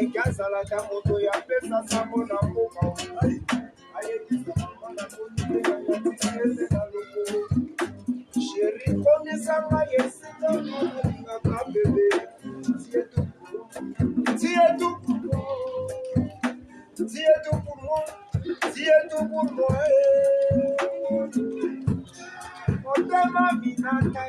Ekazalaka moto ya pesa sango na mboka. Ayekisa mama na moto ya yatisiele na loko. Chérie, connaissant yesito na bébé. Tu es tout pour moi. Tu es tout pour moi. Tu es tout pour moi. On t'aime minata.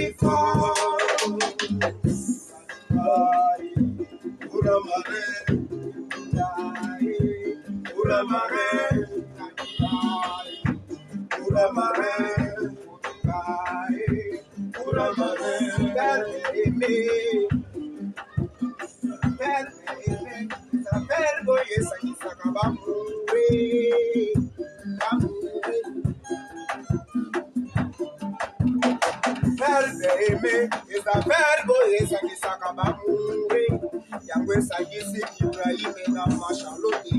Before la marée, pour la marée, père aimé, sa père goye sa qui s'acaba mourir, père aimé, et sa père goye sa qui s'acaba mourir, yangwe sa gisi Ibrahim na machalote,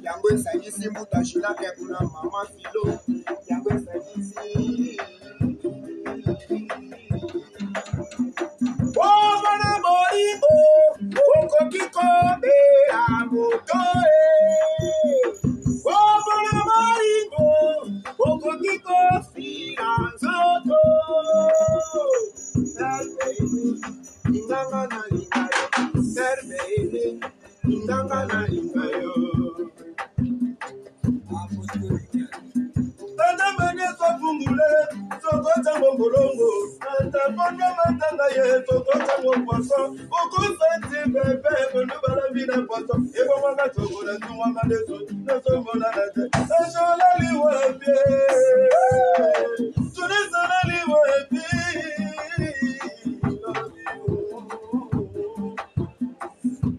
yangwe sa gisi mutashina kekuna mama filo, yangwe sa gisi. Oh, mana morimbo, oko kikobe amotoe. Oh, mana morimbo, oko kikofi anzoto. Inganga na ingayo, serve inganga na ingayo. Tanda mene sofungule, sokota mongolongo. Tanda mene matanga ye, sokota mongposo. Uku senti bebe, kunu balamina poso. Ebo manga chokola, tuwanga deso, neso mona nete. Nashola liwapie, tunesola liwapie.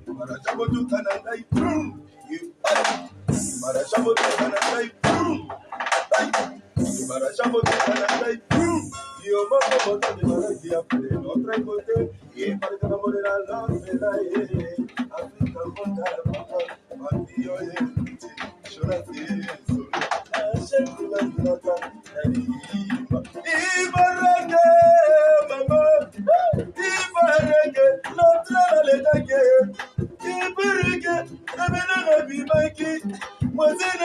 Marachamo tu kanandai, marachamo tu kanandai, marachamo tu kanandai, yo mamo moto de maragia por el otro côté, y para que no morirá la medalla, Africa monta la papa, bandio y chorate, solo, achete la nota, Ibarage, mama, Ibarage, notre l'étage, Ibarage, la mena na bimaki, moi c'est le